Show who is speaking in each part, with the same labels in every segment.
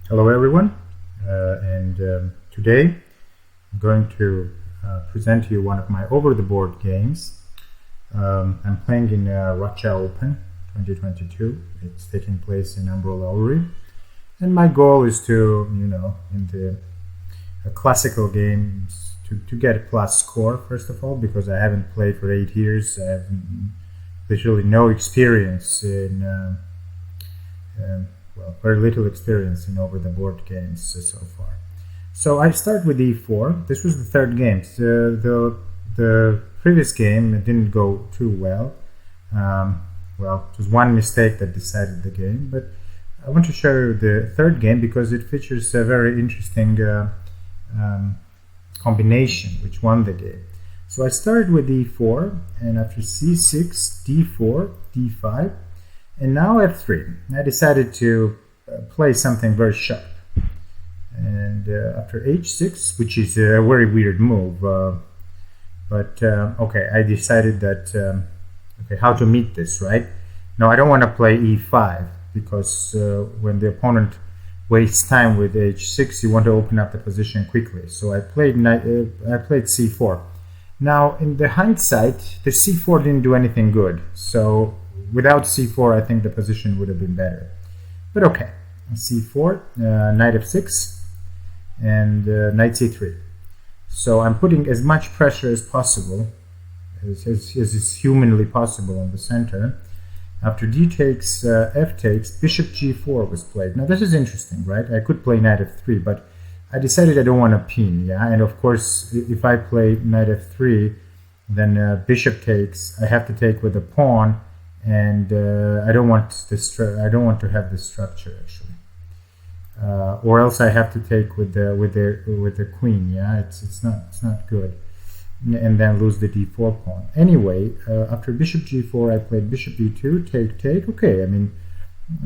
Speaker 1: Hello everyone, today I'm going to present to you one of my over-the-board games. I'm playing in Racha Open 2022. It's taking place in Umbrella, and my goal is to, in the classical games, to get a plus score first of all, because I haven't played for 8 years. I have literally no experience in very little experience in over-the-board games so far. So I start with e4. This was the third game. The previous game didn't go too well. It was one mistake that decided the game, but I want to show you the third game because it features a very interesting combination which won the game. So I started with e4, and after c6, d4, d5, and now f3. I decided to play something very sharp. And after h6, which is a very weird move, okay, I decided that, how to meet this, right? No, I don't want to play e5, because when the opponent wastes time with h6, you want to open up the position quickly. So I played c4. Now, in the hindsight, the c4 didn't do anything good. So without c4, I think the position would have been better. But okay, c4, knight f6, and knight c3. So I'm putting as much pressure as possible, as is humanly possible on the center. After d takes, f takes, bishop g4 was played. Now this is interesting, right? I could play knight f3, but I decided I don't want to pin, yeah? And of course, if I play knight f3, then bishop takes, I have to take with a pawn, and I don't want to have this structure actually, or else I have to take with the queen. Yeah, it's not good, and then lose the d4 pawn. Anyway, after bishop g4, I played bishop e2, take. Okay, I mean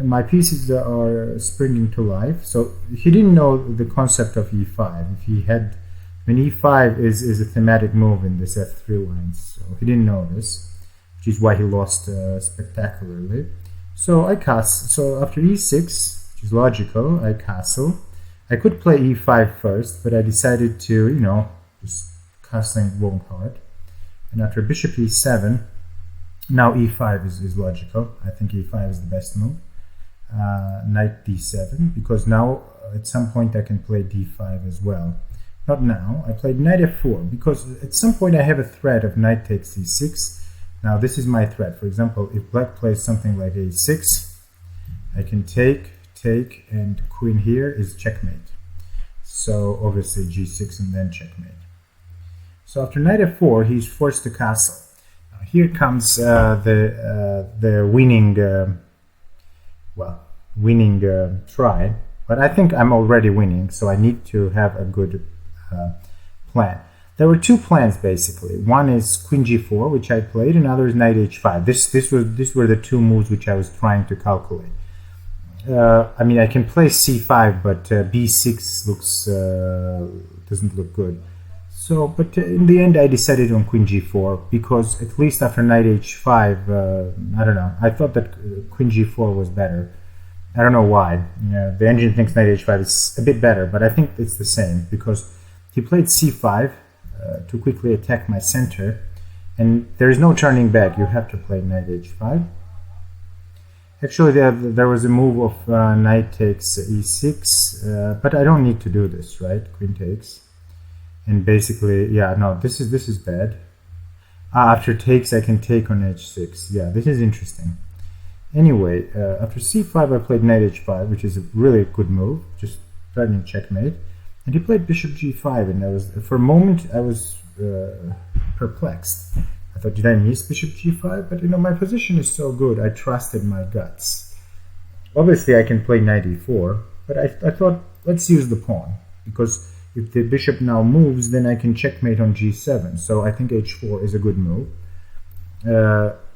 Speaker 1: my pieces are springing to life. So he didn't know the concept of e5. If he had, e5 is a thematic move in this f3 line, so he didn't know this, which is why he lost spectacularly. So I castle. So after e6, which is logical, I castle. I could play e5 first, but I decided to, just castling won't hurt. And after bishop e7, now e5 is logical. I think e5 is the best move. Knight d7, because now at some point I can play d5 as well. Not now. I played knight f4 because at some point I have a threat of knight takes e6. Now this is my threat. For example, if black plays something like a6, I can take, and queen here is checkmate. So obviously g6 and then checkmate. So after knight f4, he's forced to castle. Now here comes the winning try, but I think I'm already winning, so I need to have a good plan. There were two plans basically. One is queen g4, which I played, and another is knight h5. These were the two moves which I was trying to calculate. I can play c5, but b6 doesn't look good. So, but in the end, I decided on queen g4 because at least after knight h5, I don't know. I thought that queen g4 was better. I don't know why. The engine thinks knight h5 is a bit better, but I think it's the same because he played c5 to quickly attack my center, and there is no turning back. You have to play knight h5. Actually, there was a move of knight takes e6, but I don't need to do this, right? Queen takes. And basically, yeah, no, this is bad. After takes, I can take on h6. Yeah, this is interesting. Anyway, after c5, I played knight h5, which is a really good move, just threatening checkmate. And he played bishop g5, and for a moment, I was perplexed. I thought, did I miss bishop g5? But my position is so good, I trusted my guts. Obviously, I can play knight e4, but I thought, let's use the pawn, because if the bishop now moves, then I can checkmate on g7. So I think h4 is a good move.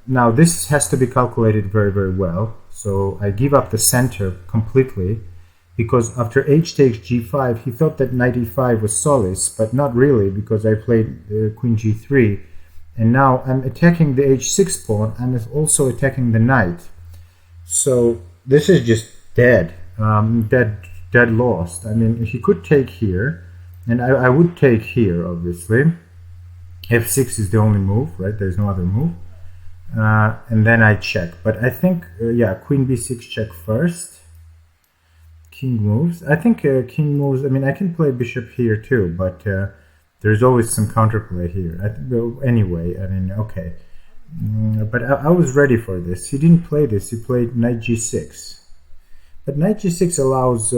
Speaker 1: Now this has to be calculated very, very well. So I give up the center completely, because after h takes g5, he thought that knight e5 was solace, but not really, because I played queen g3. And now I'm attacking the h6 pawn. I'm also attacking the knight. So this is just dead. dead lost. I mean, he could take here, and I would take here, obviously. f6 is the only move, right? There's no other move. And then I check. But I think, yeah, queen b6 check first. King moves. I think king moves. I mean, I can play bishop here too, but there's always some counterplay here. Well, anyway, I mean, okay. But I was ready for this. He didn't play this. He played knight g6. But knight g6 allows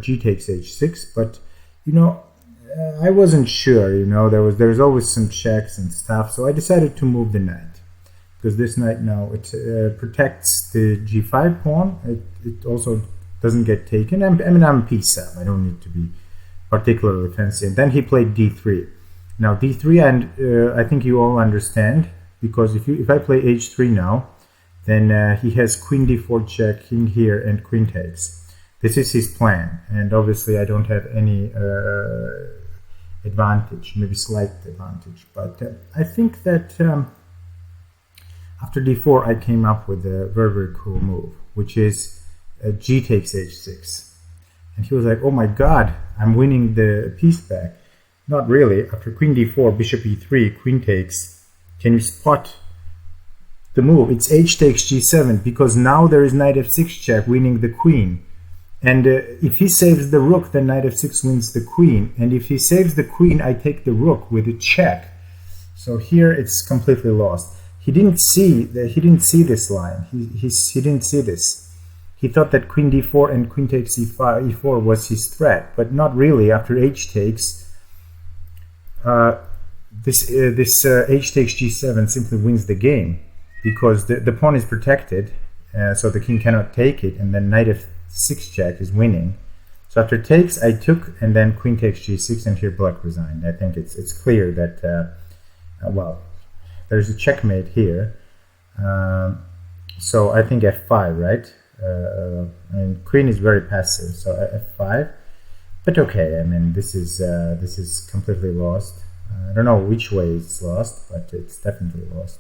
Speaker 1: g takes h6. But, you know, I wasn't sure. You know, there's always some checks and stuff. So I decided to move the knight. Because this knight now, it protects the g5 pawn. It also doesn't get taken. I mean, I'm p7. I don't need to be particularly fancy. And then he played d3. Now d3, and I think you all understand, because if I play h3 now, then he has queen d4 check, king here, and queen takes. This is his plan, and obviously I don't have any advantage, maybe slight advantage. But I think that after d4 I came up with a very cool move, which is g takes h6. And he was like, oh my god, I'm winning the piece back. Not really. After queen d4, bishop e3, queen takes. Can you spot the move? It's h takes g7, because now there is knight f6 check, winning the queen. And if he saves the rook, then knight f6 wins the queen. And if he saves the queen, I take the rook with a check. So here it's completely lost. He didn't see this line. He didn't see this. He thought that queen d4 and queen takes e4 was his threat, but not really. After h takes, this h takes g7 simply wins the game, because the pawn is protected, so the king cannot take it, and then knight f6 check is winning. So after takes, I took, and then queen takes g6, and here black resigned. I think it's clear that well, there's a checkmate here. So I think f5, right? I mean, queen is very passive, so f5. But okay, I mean, this is completely lost. I don't know which way it's lost, but it's definitely lost.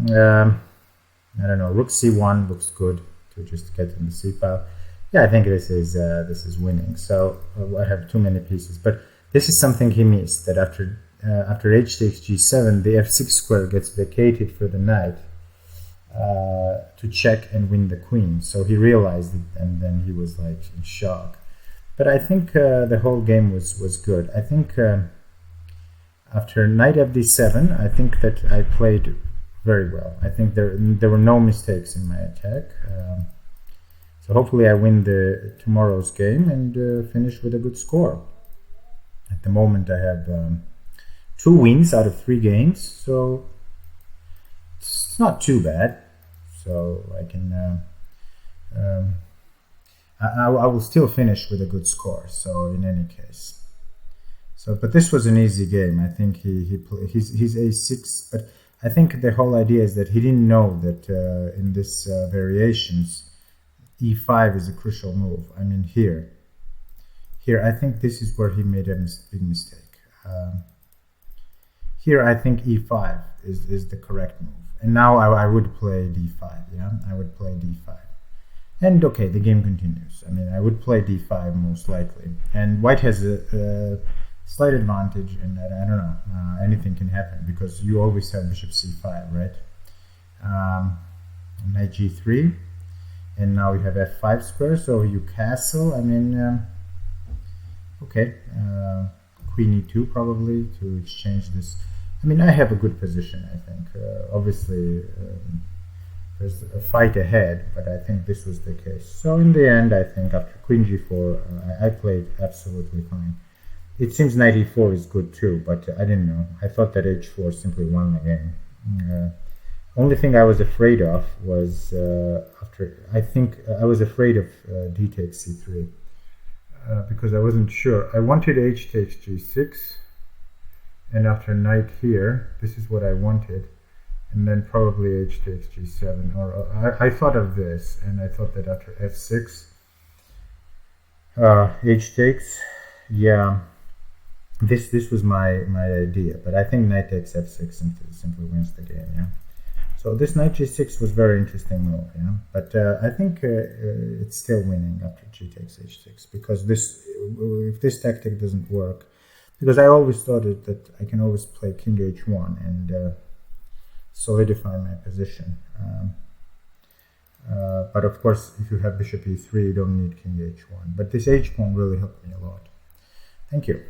Speaker 1: I don't know. Rook c1 looks good to just get in the c file. Yeah, I think this is winning. So I have too many pieces, but this is something he missed. That after h takes g7, the f6 square gets vacated for the knight to check and win the queen. So he realized it, and then he was like in shock. But I think the whole game was good. I think after knight fd7, I think that I played very well. I think there were no mistakes in my attack. So hopefully I win tomorrow's game and finish with a good score. At the moment I have 2 wins out of 3 games, so it's not too bad. So I can I will still finish with a good score. So in any case, but this was an easy game. I think he's a6, but I think the whole idea is that he didn't know that in this variations, e5 is a crucial move. I mean, here I think this is where he made a big mistake. Here I think e5 is the correct move. And now I would play d5, yeah? I would play d5. And okay, the game continues. I mean, I would play d5 most likely. And white has a slight advantage in that, I don't know, anything can happen, because you always have bishop c5, right? Knight g3. And now we have f5 square, so you castle. I mean, okay, queen e2 probably to exchange this. I mean, I have a good position, I think. Obviously, there's a fight ahead, but I think this was the case. So in the end, I think after queen g4, I played absolutely fine. It seems knight e4 is good too, but I didn't know. I thought that h4 simply won the game. Only thing I was afraid of was I think I was afraid of d takes c3 because I wasn't sure. I wanted h takes g6. And after knight here, this is what I wanted, and then probably h takes g7. Or I thought of this, and I thought that after f6, h takes, yeah, this was my idea. But I think knight takes f6 simply wins the game, yeah. So this knight g6 was very interesting move, but I think it's still winning after g takes h6, because if this tactic doesn't work, because I always thought that I can always play king h1 and solidify my position. But of course, if you have bishop e3, you don't need king h1. But this h pawn really helped me a lot. Thank you.